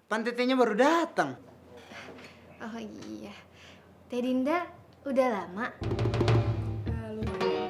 Pantetenya baru datang. Oh iya. Teh Dinda udah lama? Lumayan.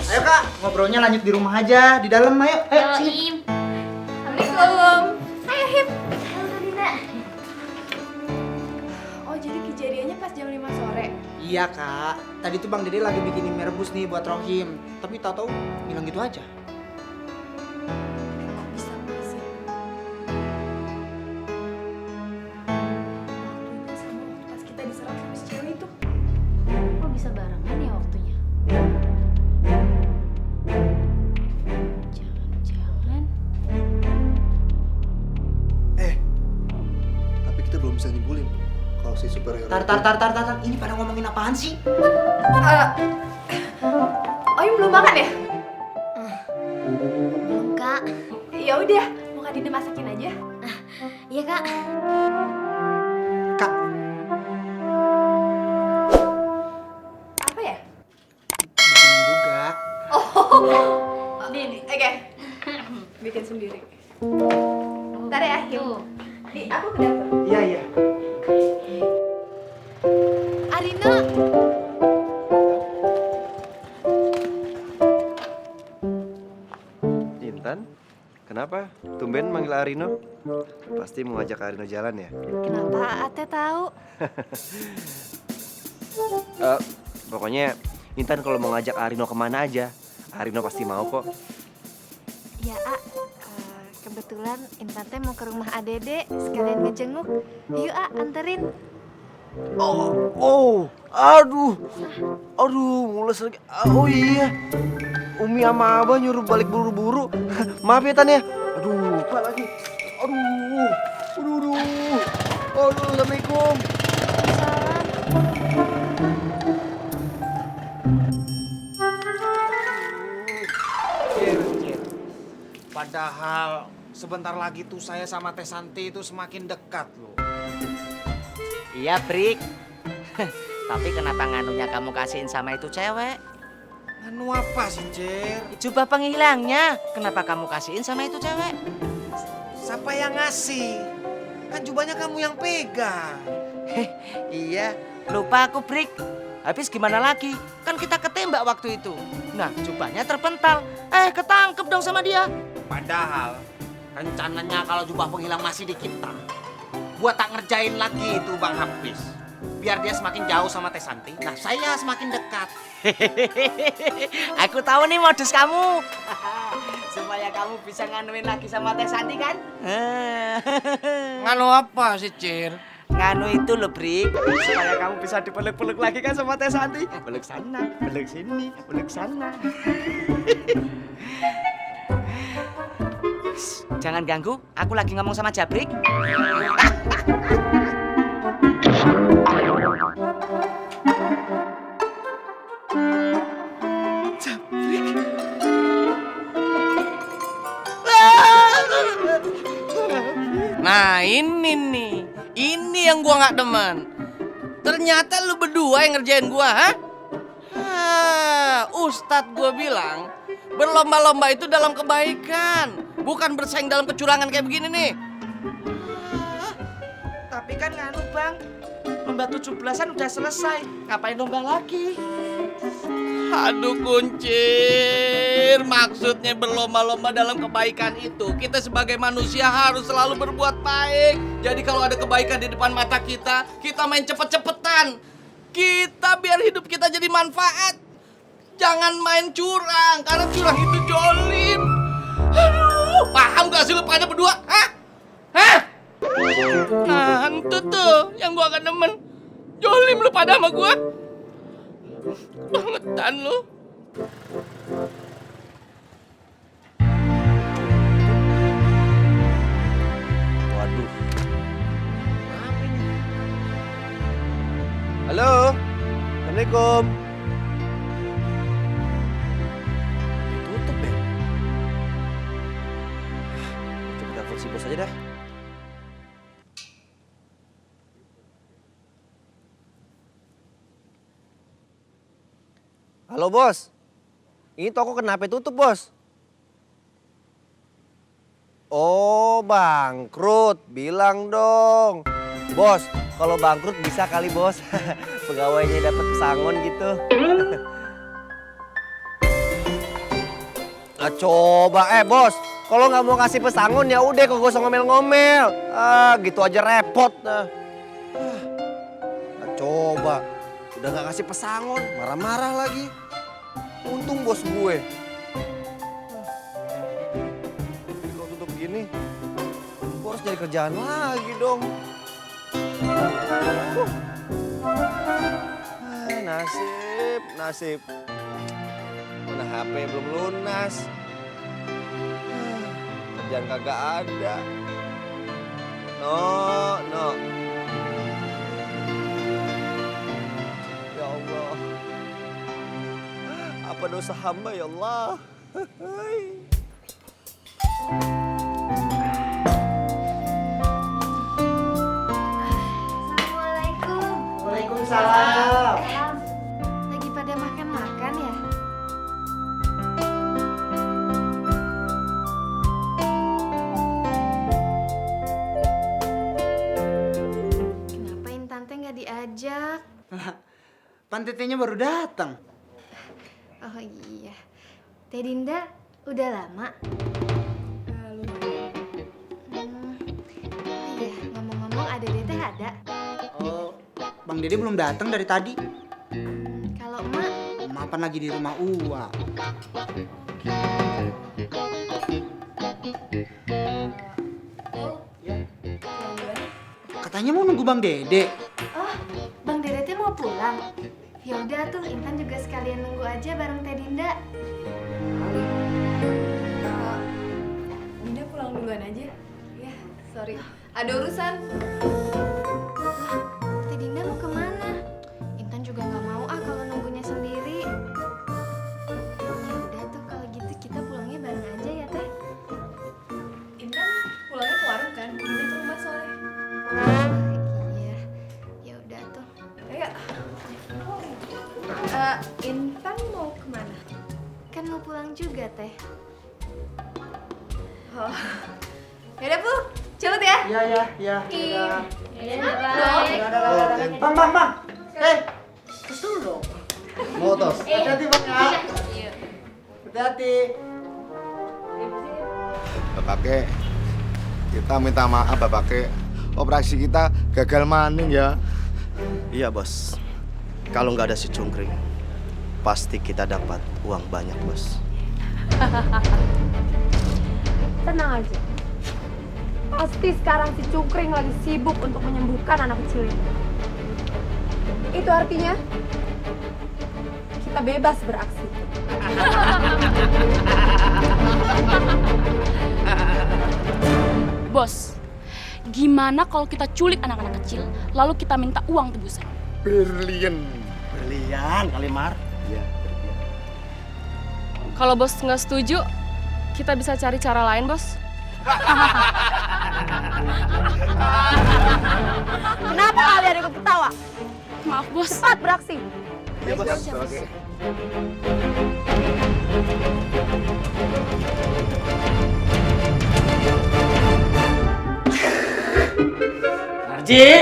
Ayo kak, ngobrolnya lanjut di rumah aja, di dalam ayo. Ayo sini. Im. Assalamualaikum. Ayo Hip. Halo Teh Dinda. Oh, jadi kejadiannya pas jam 5 sore. Iya kak, tadi tuh Bang Dede lagi bikinin mie rebus nih buat Rohim. Tapi tahu-tahu bilang gitu aja. Bisa sih. Waktunya sama waktu pas kita diserang sama si cewek itu. Kok bisa barengan ya waktunya? Jangan-jangan. Tapi kita belum bisa nyimpulin kalau si superhero Tar. Ini pada ngomongin apaan sih? Oyun belum makan ya? Belum Kak. Ya udah, mau Kak Dinda masakin aja. Iya Kak. Kak, Apa ya? bikinin juga. Oke. Bikin sendiri. Ntar ya, Him. Tuh. Di, aku ke dapur. Iya. Arina. Intan, kenapa? Tumben manggil Arino? Pasti mau ngajak Arino jalan ya? Kenapa Ate tahu? Pokoknya Intan kalau mau ngajak Arino kemana aja, Arino pasti mau kok. Ya, kebetulan Intan teh mau ke rumah Adede sekalian ngejenguk. Yuk, anterin. Aduh, mules lagi. Oh iya, Umi sama Abah nyuruh balik buru-buru. Maaf ya Tan ya. Aduh, lupa lagi. Aduh, Assalamualaikum. Salam. Cir. Padahal sebentar lagi tuh saya sama Teh Santi itu semakin dekat loh. Iya, Brik. Tapi kenapa nganunya kamu kasihin sama itu cewek? Anu apa sih, Cir? Jubah penghilangnya, kenapa kamu kasihin sama itu cewek? Siapa yang ngasih? Kan jubahnya kamu yang pegang. Iya, lupa aku, Brik. Habis gimana lagi? Kan kita ketembak waktu itu. Nah, jubahnya terpental. Ketangkep dong sama dia. Padahal rencananya kalau jubah penghilang masih di kita, buat tak ngerjain lagi itu Bang Hafiz. Biar dia semakin jauh sama Teh Santi. Nah, saya semakin dekat. Aku tahu nih modus kamu. Supaya kamu bisa nganuin lagi sama Teh Santi kan? Nganu apa sih, Cir? Nganu itu loh, Brik. Supaya kamu bisa dipeluk-peluk lagi kan sama Teh Santi. Peluk sana, peluk sini, peluk sana. Shh, jangan ganggu, aku lagi ngomong sama Jabrik. Nah ini yang gua nggak demen. Ternyata lu berdua yang ngerjain gua, ha? Ustadz gua bilang berlomba-lomba itu dalam kebaikan, bukan bersaing dalam kecurangan kayak begini nih. Tapi kan nganu bang, lomba 17-an udah selesai, ngapain lomba lagi? Aduh kuncir, maksudnya berlomba-lomba dalam kebaikan itu kita sebagai manusia harus selalu berbuat baik. Jadi kalau ada kebaikan di depan mata kita main cepet-cepetan. Kita biar hidup kita jadi manfaat. Jangan main curang, karena curang itu jolim. Aduh, paham gak sih lu pada berdua? Hah? Nah, itu tuh yang gua gak demen. Jolim lu pada sama gua. Bangetan lu. Waduh. Apa ini? Halo. Assalamualaikum. Tutup ya? Coba telepon si bos aja dah. Halo bos, ini toko kenapa tutup bos? Oh bangkrut, bilang dong. Bos, kalau bangkrut bisa kali bos, pegawainya dapat pesangon gitu. Nah, coba bos, kalau nggak mau kasih pesangon ya udah kok gak usah ngomel-ngomel. Gitu aja repot. Nah, coba, udah nggak kasih pesangon, marah-marah lagi. Untung bos gue. Kalau tutup gini, gue harus cari kerjaan lagi dong. Nasib. Mana HP belum lunas. Kerjaan kagak ada. No. Ya Allah. Apa dosa hamba ya Allah? Assalamualaikum. Waalaikumsalam. Lagi pada makan-makan ya? Kenapa Intan teh nggak diajak? Pantetenya baru datang. Oh iya. Teh Dinda udah lama? Oh iya, ngomong-ngomong Adede teh ada? Oh, Bang Dede belum datang dari tadi. Kalau emak, Mapan lagi di rumah Uwa. Katanya mau nunggu Bang Dede. oh Bang Dede teh mau pulang? Ya udah tuh, Intan juga sekalian nunggu aja bareng Teh Dinda. Dinda pulang duluan aja. Ya, sorry. Ada urusan. Teh Dinda mau kemana? Intan juga nggak mau kalau nunggunya sendiri. Ya udah tuh, kalau gitu kita pulangnya bareng aja ya Teh. Intan pulangnya ke warung kan? Dinda ke rumah Soleh. Iya, ya udah tuh. Ayo. Intan mau kemana? Kan mau pulang juga Teh. Oh. Yaudah, Bu. Celut ya. Iya. Dong. Bang. Tos dulu dong. Mau tos? Hati-hati Bang ya. Hati-hati. Bapake, kita minta maaf Bapake. Operasi kita gagal maning ya. Iya bos, kalau nggak ada si Cungkring, pasti kita dapat uang banyak bos. Tenang aja. Pasti sekarang si Cungkring lagi sibuk untuk menyembuhkan anak kecil ini. Itu artinya kita bebas beraksi. Bos, gimana kalau kita culik anak-anak kecil, lalu kita minta uang tebusan? Berlian kali Mar. Iya. Kalau bos nggak setuju, kita bisa cari cara lain, bos. Kenapa kalian ikut ketawa? Maaf, bos. Cepat beraksi. Iya bos. Oke.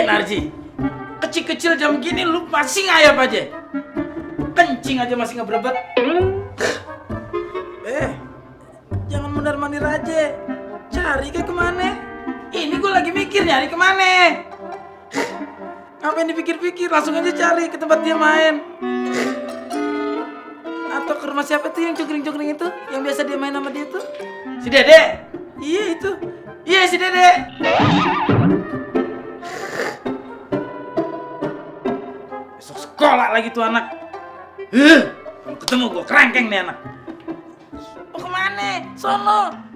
Narji, kecil-kecil jam gini lu masih ngayap aja. Kencing aja masih ngebrebet. Jangan mondar-mandir aja. Cari ke kemana? Ini gue lagi mikir nyari kemana. Ngapain dipikir-pikir, langsung aja cari ke tempat dia main. Atau ke rumah siapa tuh yang cungkring-cungkring itu? Yang biasa dia main sama dia tuh? Si Dede? Iya itu. Iya si Dede. Besok sekolah lagi tuh anak. Belum ketemu gue, kerangkeng nih anak. Mau kemana? Sono.